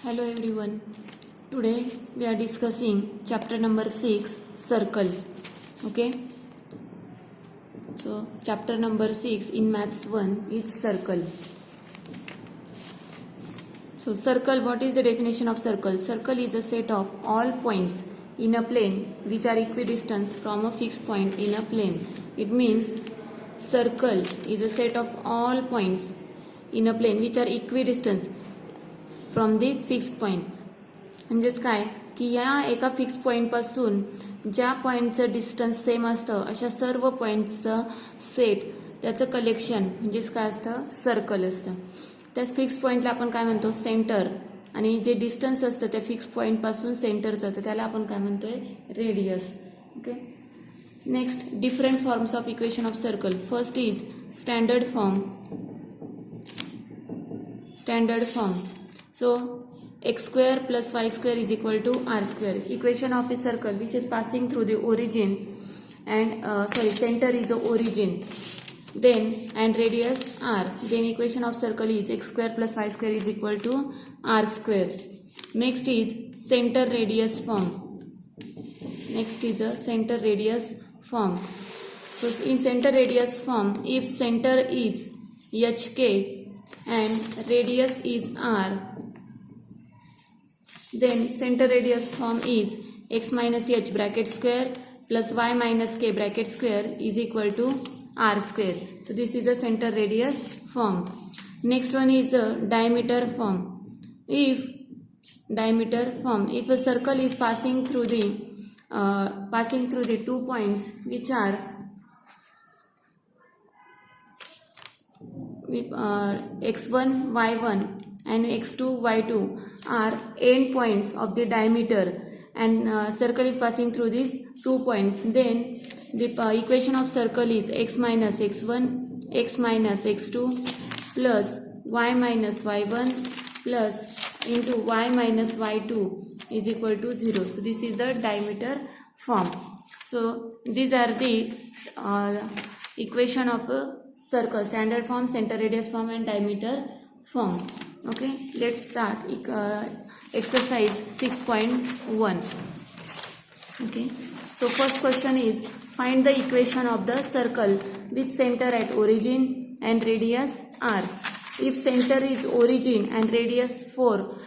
Hello everyone. Today we are discussing chapter number 6, circle. Okay. So chapter number 6 in maths 1 is circle. So circle, what is the definition of circle? Circle is a set of all points in a plane which are equidistant from a fixed point in a plane. It means circle is a set of all points in a plane which are equidistant from the fix point. म्हणजेच काय की या एका fix पॉईंटपासून ज्या पॉईंटचं distance same असतं अशा सर्व पॉईंटचं set त्याचं कलेक्शन म्हणजेच काय असतं, सर्कल असतं. त्याच फिक्स पॉईंटला आपण काय म्हणतो, सेंटर. आणि जे डिस्टन्स असतं त्या फिक्स पॉईंटपासून सेंटरचं तर त्याला आपण काय म्हणतोय, radius. Okay. Next, different forms of equation of circle. First is standard form. So x square plus y square is equal to r square. Equation of a circle which is passing through the origin and center is the origin, then and radius r. Then equation of circle is x square plus y square is equal to r square. Next is center radius form. So in center radius form, if center is hk and radius is r, then center radius form is x minus h bracket square plus y minus k bracket square is equal to r square. So this is a center radius form. Next one is a diameter form. If a circle is passing through the 2 points which are x1 y1 and x2 y2 are end points of the diameter, and circle is passing through these 2 points, then the equation of circle is x minus x1 x minus x2 plus y minus y1 plus into y minus y2 is equal to 0. So this is the diameter form. So these are the equation of a circle: standard form, center radius form and diameter form. Okay, let's start exercise 6.1. Okay, so first question is find the equation of the circle with center at origin and radius r. If center is origin and radius 4,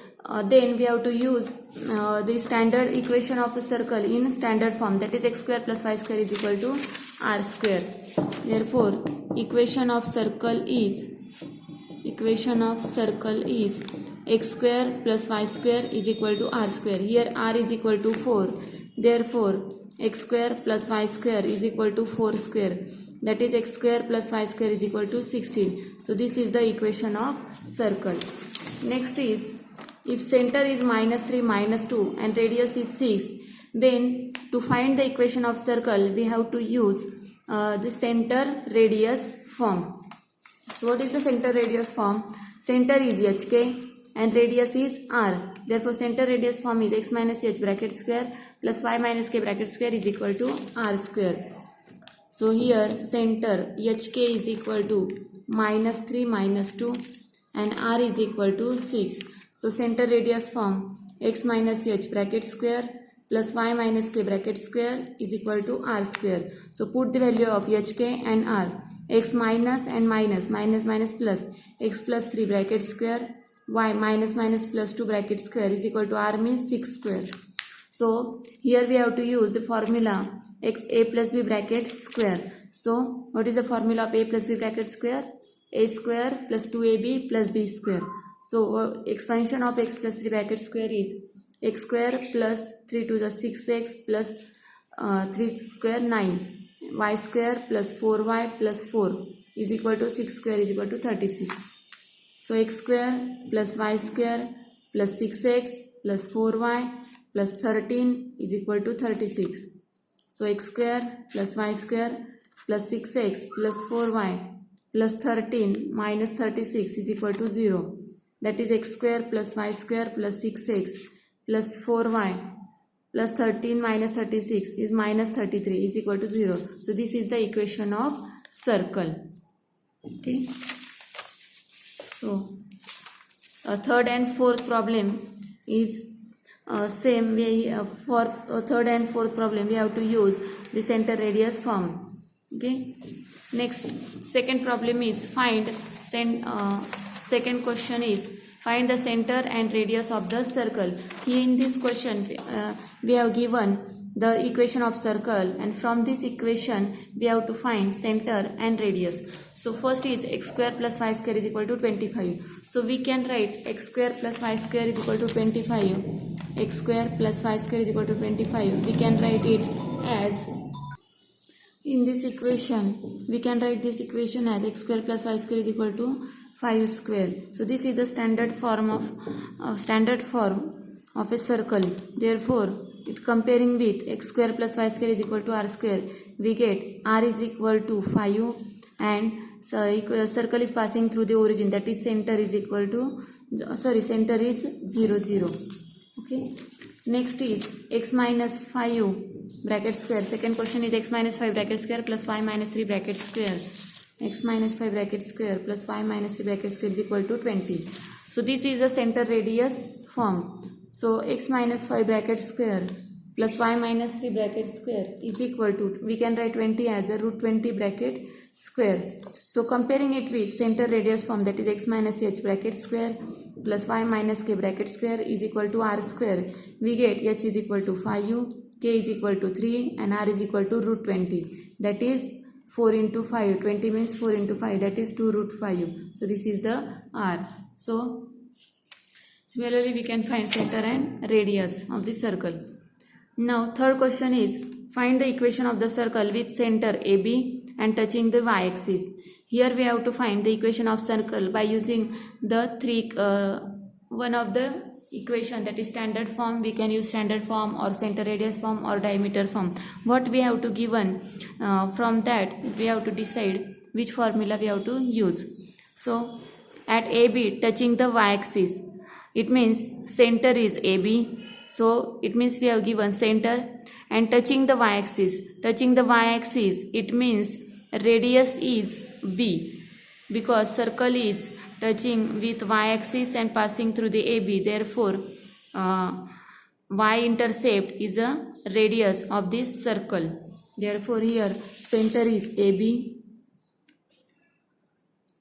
then we have to use the standard equation of a circle in standard form, that is x square plus y square is equal to r square. Therefore equation of circle is x square plus y square is equal to r square. Here r is equal to 4. Therefore x square plus y square is equal to 4 square. That is x square plus y square is equal to 16. So this is the equation of circle. Next is, if center is -3 -2 and radius is 6, then to find the equation of circle we have to use the center radius form. So what is the center radius form? Center is hk and radius is r. Therefore center radius form is x minus h bracket square plus y minus k bracket square is equal to r square. So here center hk is equal to -3 -2 and r is equal to 6. So center radius form x minus h bracket square plus y minus k bracket square is equal to r square. So put the value of hk and r. X minus and minus plus x plus 3 bracket square, y minus plus 2 bracket square is equal to r means 6 square. So here we have to use the formula x a plus b bracket square. So what is the formula of a plus b bracket square? A square plus 2ab plus b square. So expansion of x plus 3 bracket square is x square plus 3 to the 6x plus 3 square 9. Y square plus 4y plus 4 is equal to 6 square is equal to 36. So x square plus y square plus 6x plus 4y plus 13 is equal to 36. So x square plus y square plus 6x plus 4y plus 13 minus 36 is equal to 0. That is x square plus y square plus 6x plus 4y plus 13 minus 36 is minus 33 is equal to 0. So this is the equation of circle. Okay. So third and fourth problem is same. For third and fourth problem we have to use the center radius form. Okay. Next, second problem is second question is find the center and radius of the circle. Here in this question we have given the equation of circle, and from this equation we have to find center and radius. So first is x square plus y square is equal to 25. So we can write x square plus y square is equal to 25. X square plus y square is equal to 25. We can write it as, in this equation we can write this equation as x square plus y square is equal to 5 square. So this is the standard form of a circle. Therefore, it comparing with x square plus y square is equal to r square, we get r is equal to 5, and circle is passing through the origin, that is center is equal to center is 0 0. Okay. Next is x minus 5 bracket square. Second question is x minus 5 bracket square plus y minus 3 bracket square. X minus 5 bracket square plus y minus 3 bracket square is equal to 20. So this is the center radius form. So x minus 5 bracket square plus y minus 3 bracket square is equal to, we can write 20 as a root 20 bracket square. So comparing it with center radius form, that is x minus h bracket square plus y minus k bracket square is equal to r square, we get h is equal to 5, k is equal to 3, and r is equal to root 20, that is 4 into 5. 20 means 4 into 5, that is 2 root 5. So this is the r. So similarly we can find center and radius of the circle. Now third question is find the equation of the circle with center AB and touching the y-axis. Here we have to find the equation of circle by using the one of the equation, that is standard form. We can use standard form or center radius form or diameter form. What we have to given, from that we have to decide which formula we have to use. So at AB touching the y-axis, it means center is AB. So it means we have given center, and touching the y-axis. Touching the y-axis, it means radius is B, because circle is touching with y-axis and passing through the AB. Therefore, y-intercept is a radius of this circle. Therefore, here center is AB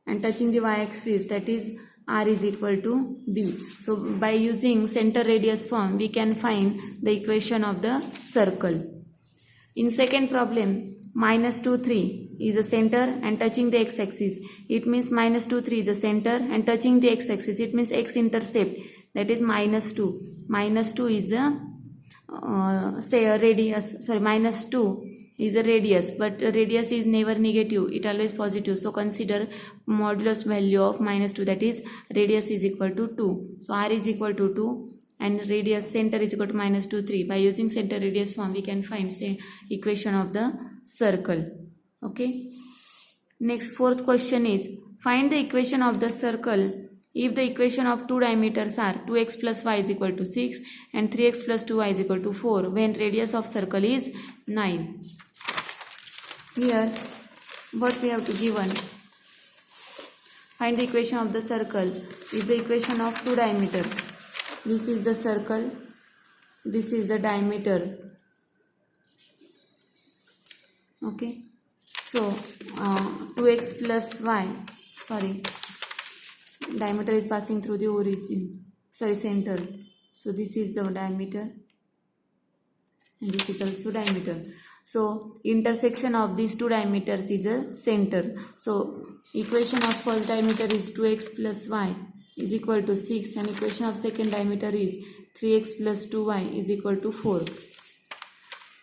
and touching the y-axis, that is r is equal to B. So by using center radius form, we can find the equation of the circle. In second problem, minus 2 3 is a center and touching the x-axis. It means minus 2 3 is a center and touching the x-axis. It means x-intercept, that is minus 2. Minus 2 is a minus 2 is a radius, but radius is never negative, it always positive. So consider modulus value of minus 2, that is radius is equal to 2. So r is equal to 2 and radius center is equal to minus 2 3. By using center radius form, we can find equation of the circle. Okay. Next fourth question is find the equation of the circle if the equation of two diameters are 2x plus y is equal to 6 and 3x plus 2y is equal to 4 when radius of circle is 9. Here what we have to given, find the equation of the circle if the equation of two diameters. This is the circle, this is the diameter. Okay, so 2x plus y, diameter is passing through the origin, center. So this is the diameter and this is also diameter. So intersection of these two diameters is a center. So equation of first diameter is 2x plus y is equal to 6 and equation of second diameter is 3x plus 2y is equal to 4.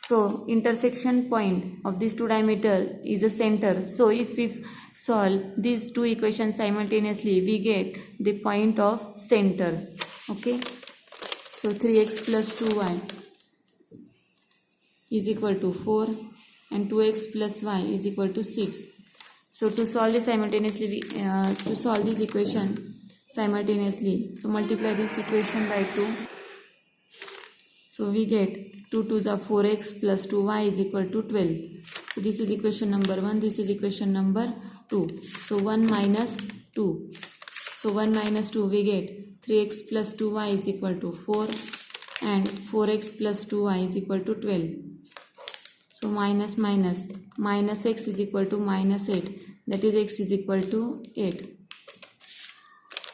So intersection point of these two diameter is a center. So if we solve these two equations simultaneously, we get the point of center. Okay. So 3x plus 2y is equal to 4 and 2x plus y is equal to 6. So to solve this simultaneously, to solve this equation simultaneously, so multiply this equation by 2. So we get 2 2s are 4x plus 2y is equal to 12. So this is equation number 1, this is equation number 2. So 1 minus 2. So 1 minus 2 we get 3x plus 2y is equal to 4 and 4x plus 2y is equal to 12. So minus minus, minus x is equal to minus 8, that is x is equal to 8.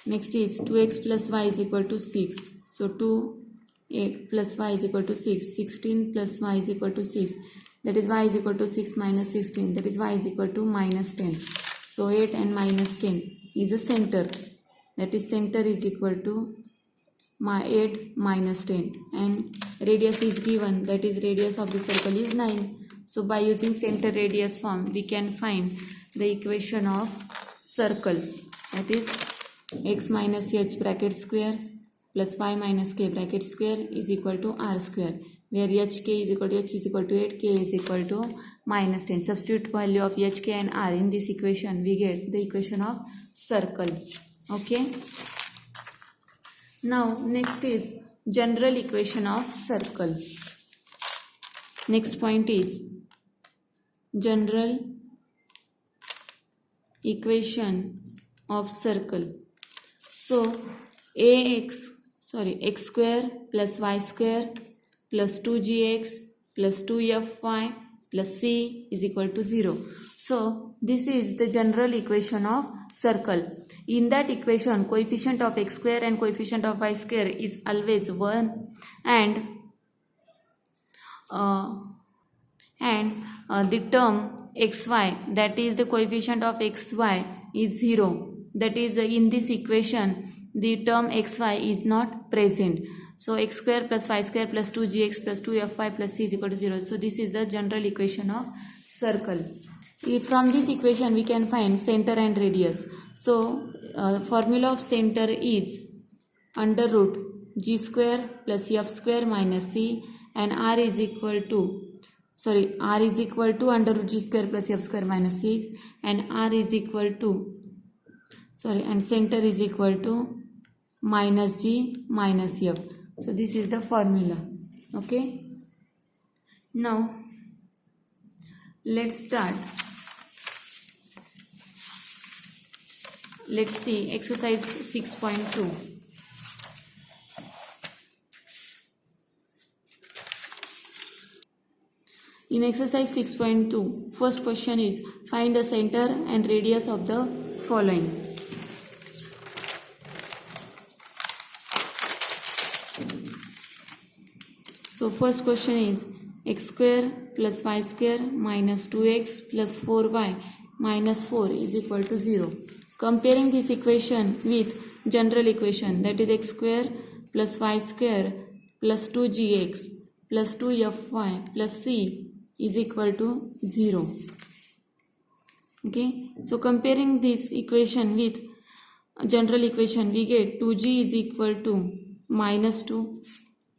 Next is 2x plus y is equal to 6. So 8 plus y is equal to 6. 16 plus y is equal to 6. That is y is equal to 6 minus 16. That is y is equal to minus 10. So 8 and minus 10 is a center. That is center is equal to 8 minus 10. And radius is given. That is radius of the circle is 9. So by using center radius form, we can find the equation of circle. That is x minus h bracket square plus y minus k bracket square is equal to r square, where hk is equal to h is equal to 8, k is equal to minus 10. Substitute value of h, k and r in this equation, we get the equation of circle. Okay. Now next is general equation of circle. Next point is general equation of circle. So x square plus y square plus 2gx plus 2fy plus c is equal to 0. So this is the general equation of circle. In that equation, coefficient of x square and coefficient of y square is always 1 and the term xy, that is the coefficient of xy, is 0. That is in this equation the term xy is not present. So x square plus y square plus 2gx plus 2fy plus c is equal to 0. So this is the general equation of circle. From this equation we can find center and radius. So formula of center is under root g square plus f square minus c, and r is equal to under root g square plus f square minus c, and and center is equal to minus g minus f. So this is the formula. Okay. Now let's start. Let's see exercise 6.2. In exercise 6.2, first question is find the center and radius of the following. So first question is x square plus y square minus 2x plus 4y minus 4 is equal to 0. Comparing this equation with general equation, that is x square plus y square plus 2gx plus 2fy plus c is equal to 0. Okay, so comparing this equation with general equation, we get 2g is equal to minus 2,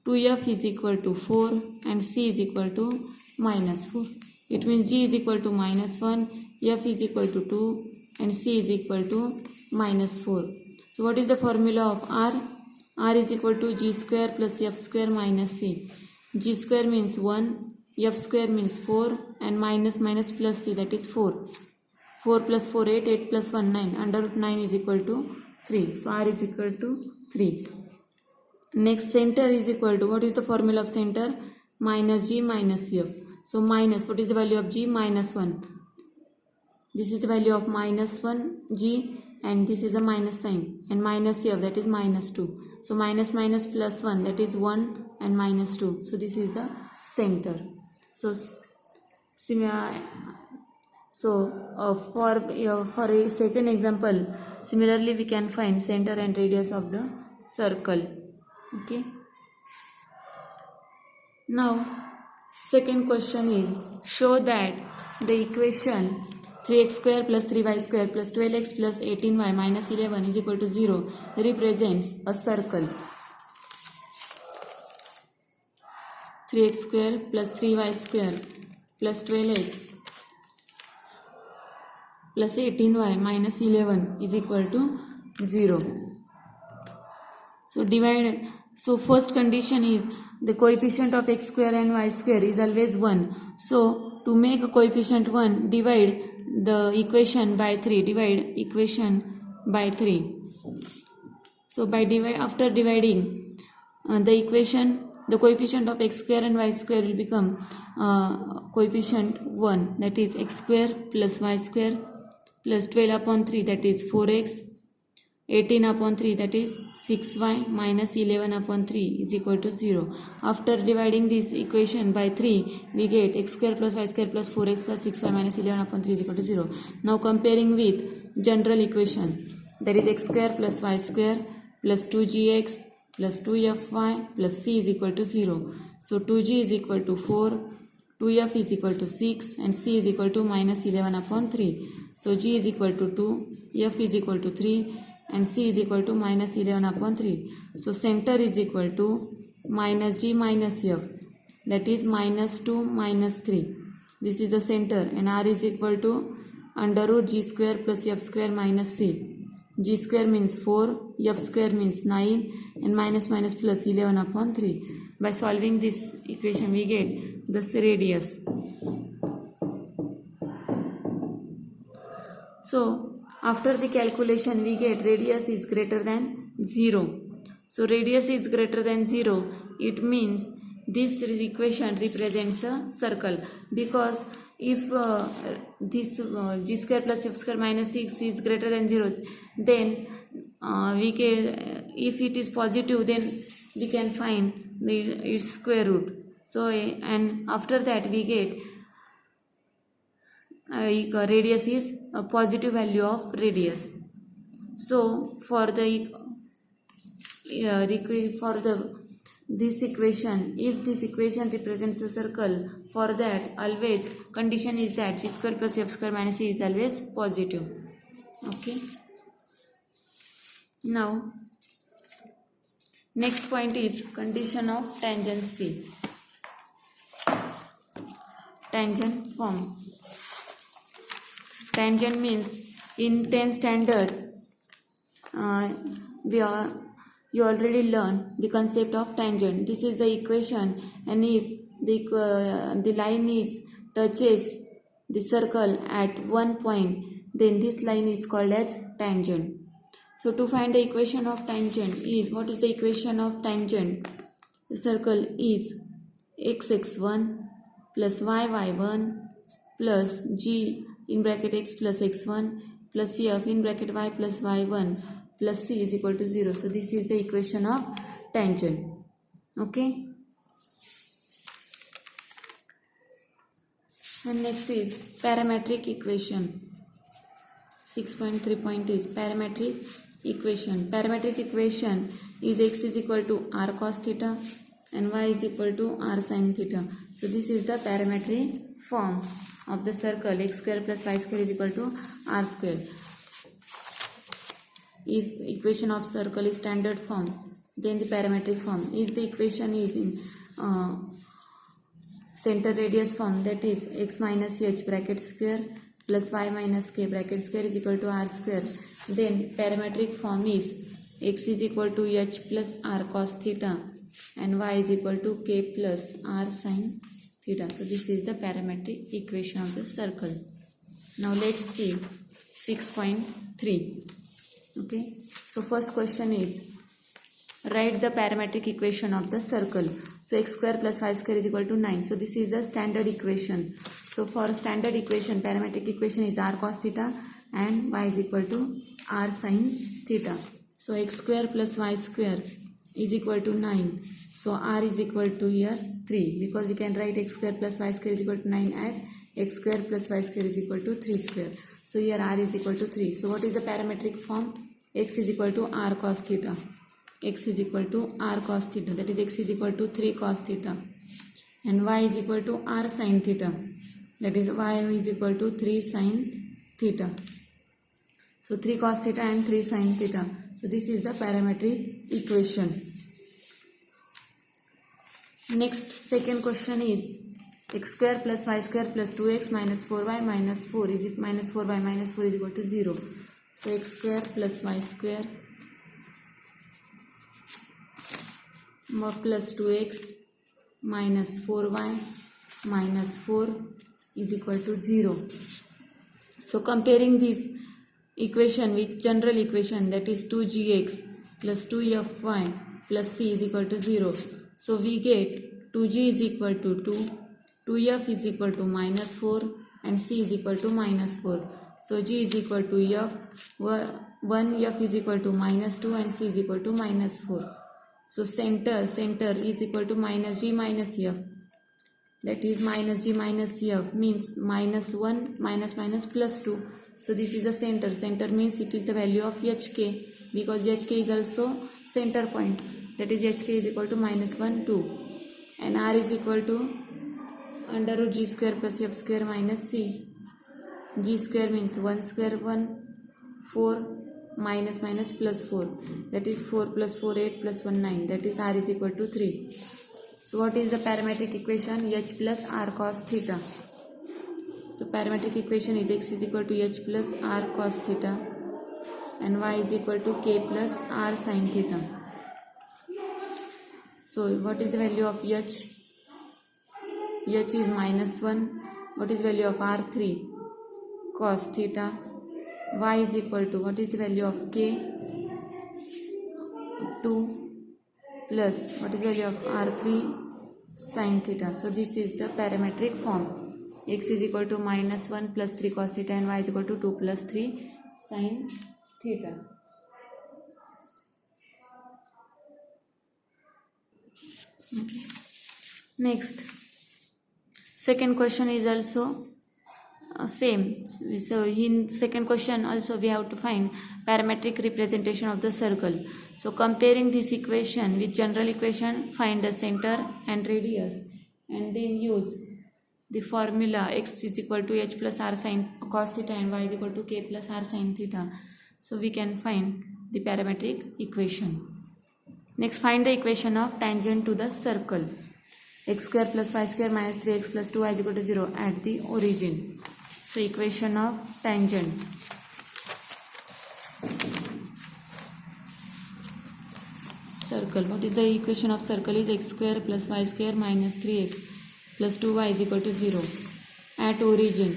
2f is equal to 4 and c is equal to minus 4. It means g is equal to minus 1, f is equal to 2 and c is equal to minus 4. So what is the formula of r? R is equal to g square plus f square minus c. G square means 1, f square means 4 and minus plus c, that is 4. 4 plus 4 8, 8 plus 1 9. Under root 9 is equal to 3. So r is equal to 3. Next, center is equal to, what is the formula of center? Minus g minus f. So minus, what is the value of g? Minus 1. This is the value of minus 1 g and this is a minus sign, and minus f, that is minus 2. So minus plus 1, that is 1 and minus 2. So this is the center. So for a second example, similarly we can find center and radius of the circle. Okay. Now second question is show that the equation 3x square plus 3y square plus 12x plus 18y minus 11 is equal to 0 represents a circle. 3x square plus 3y square plus 12x plus 18y minus 11 is equal to 0. So first condition is the coefficient of x square and y square is always 1. So to make a coefficient 1, divide the equation by 3. Divide equation by 3. So after dividing the equation, the coefficient of x square and y square will become coefficient 1, that is x square plus y square plus 12 upon 3, that is 4x, 18 upon 3, that is 6y, minus 11 upon 3 is equal to 0. After dividing this equation by 3, we get x square plus y square plus 4x plus 6y minus 11 upon 3 is equal to 0. Now comparing with general equation, that is x square plus y square plus 2gx plus 2fy plus c is equal to 0. So 2g is equal to 4, 2f is equal to 6 and c is equal to minus 11 upon 3. So g is equal to 2, f is equal to 3 and c is equal to minus 11 upon 3. So center is equal to minus g minus f, that is minus 2 minus 3. This is the center, and r is equal to under root g square plus f square minus c. G square means 4, f square means 9 and minus minus plus 11 upon 3. By solving this equation we get this radius. So after the calculation we get radius is greater than 0. So radius is greater than 0, it means this equation represents a circle, because if this g square plus f square minus 6 is greater than 0, then we can, if it is positive, then we can find its square root. So and after that we get radius is a positive value of radius. So for this equation, if this equation represents a circle, for that always condition is that g square plus f square minus c is always positive. Okay. Now next point is condition of tangent C. Tangent form. Tangent means in 10th standard you already learned the concept of tangent. This is the equation, and if the line touches the circle at one point, then this line is called as tangent. So to find the equation of tangent is, what is the equation of tangent? The circle is x(x1) plus y(y1) plus g in bracket x plus x1 plus f in bracket y plus y1 plus c is equal to 0. So this is the equation of tangent. Okay. And next is parametric equation. 6.3 point is parametric equation. Parametric equation is x is equal to r cos theta and y is equal to r sin theta. So this is the parametric form of the circle x square plus y square is equal to r square. If equation of circle is standard form, then the parametric form. If the equation is in center radius form, that is x minus h bracket square plus y minus k bracket square is equal to r square, then parametric form is x is equal to h plus r cos theta and y is equal to k plus r sin theta. So this is the parametric equation of the circle. Now let's see 6.3. Okay, so first question is write the parametric equation of the circle. So x square plus y square is equal to 9. So this is the standard equation. So for standard equation, parametric equation is r cos theta and y is equal to r sin theta. So x square plus y square is equal to 9. So r is equal to here 3, because we can write x square plus y square is equal to 9 as x square plus y square is equal to 3 square. So here r is equal to 3. So what is the parametric form? X is equal to r cos theta. X is equal to r cos theta, that is x is equal to 3 cos theta, and y is equal to r sin theta, that is y is equal to 3 sin theta. So 3 cos theta and 3 sin theta. So this is the parametric equation. Next, second question is x square plus y square plus 2x minus 4y minus 4 is minus 4y minus 4 is equal to 0. So x square plus y square plus 2x minus 4y minus 4 is equal to 0. So comparing this equation with general equation, that is 2gx plus 2fy plus c is equal to 0. So we get 2g is equal to 2, 2f is equal to minus 4 and c is equal to minus 4. So g is equal to f, 1f is equal to minus 2 and c is equal to minus 4. So center is equal to minus g minus f. That is minus g minus f means minus 1 minus minus plus 2. So this is the center. Center means it is the value of hk, because hk is also center point. That is hk is equal to minus 1, 2. And r is equal to under root g square plus f square minus c. G square means 1 square 1, 4 minus minus plus 4. That is 4 plus 4, 8 plus 1, 9. That is r is equal to 3. So what is the parametric equation? H plus r cos theta. So parametric equation is x is equal to h plus r cos theta and y is equal to k plus r sin theta. So what is the value of h? H is minus 1. What is value of r? 3 cos theta. Y is equal to, what is the value of k? 2 plus, what is value of r3 sin theta. So this is the parametric form. X is equal to minus 1 plus 3 cos theta and y is equal to 2 plus 3 sin theta. Okay. Next, second question is also same. So in second question also we have to find parametric representation of the circle. So comparing this equation with general equation, find the center and radius and then use the formula x is equal to h plus r sin cos theta and y is equal to k plus r sin theta. So we can find the parametric equation. Next, find the equation of tangent to the circle. X square plus y square minus 3x plus 2y is equal to 0 at the origin. So equation of tangent. Circle. What is the equation of circle? Is x square plus y square minus 3x plus 2y is equal to 0 at origin.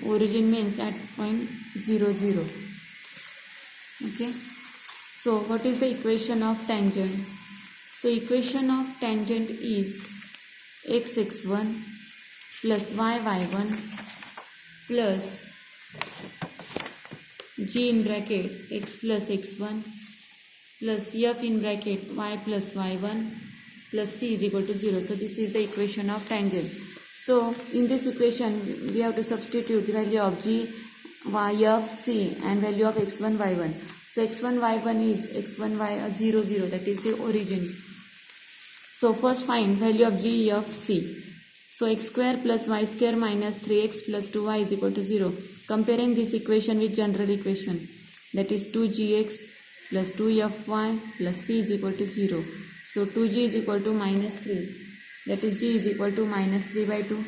Origin means at point 0, 0. Okay. So what is the equation of tangent? So equation of tangent is x(x1) plus y(y1) plus g in bracket x plus x1 plus f in bracket y plus y1 plus c is equal to 0. So this is the equation of tangent. So in this equation we have to substitute the value of g, y of c and value of x1, y1. So x1, y1 is x1, y 0, 0. That is the origin. So first find value of g of c. So x square plus y square minus 3x plus 2y is equal to 0. Comparing this equation with general equation, that is 2gx plus 2fy plus c is equal to 0. So 2g is equal to minus 3. That is g is equal to minus 3 by 2.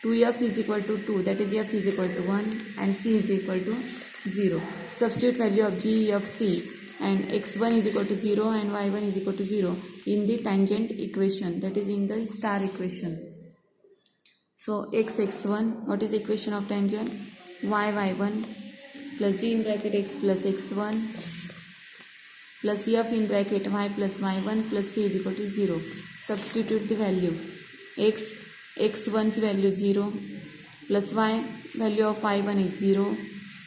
2f is equal to 2. That is f is equal to 1 and c is equal to 0. Substitute value of g of c and x1 is equal to 0 and y1 is equal to 0 in the tangent equation, that is in the star equation. So x(x1), what is the equation of tangent? y(y1) plus g in bracket x plus x1 plus f in bracket y plus y1 plus c is equal to 0. Substitute the value. x1's value 0 plus y value of y1 is 0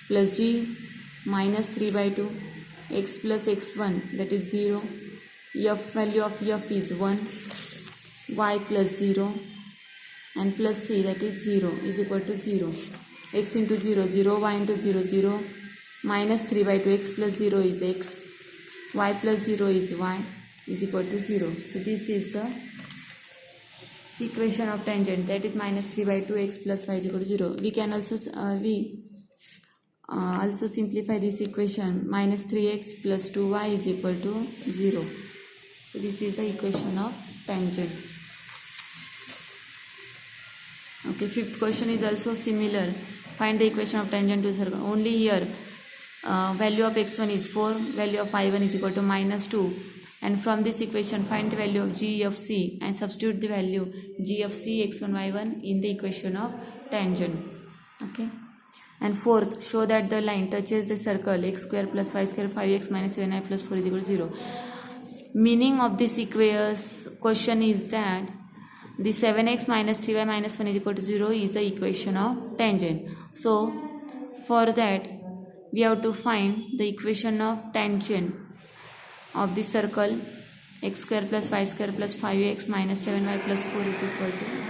plus g minus 3 by 2 x plus x1 that is 0, f value of f is 1, y plus 0 and plus c that is 0 is equal to 0. X into 0, 0, y into 0, 0, minus 3 by 2 x plus 0 is x, y plus 0 is y is equal to 0. So this is the equation of tangent, that is minus 3 by 2 x plus y is equal to 0. We can also also simplify this equation. Minus 3x plus 2y is equal to 0. So this is the equation of tangent. Okay, fifth question is also similar. Find the equation of tangent to a circle. Only here value of x1 is 4, value of y1 is equal to minus 2, and from this equation find the value of g of c and substitute the value g of c x1 y1 in the equation of tangent. Okay, And fourth, show that the line touches the circle x square plus y square 5x minus 7y plus 4 is equal to 0. Meaning of this question is that the 7x minus 3y minus 1 is equal to 0 is the equation of tangent. So for that we have to find the equation of tangent of the circle x square plus y square plus 5x minus 7y plus 4 is equal to.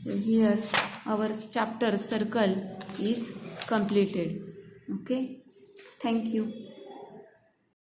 So here our chapter circle is completed. Okay, thank you.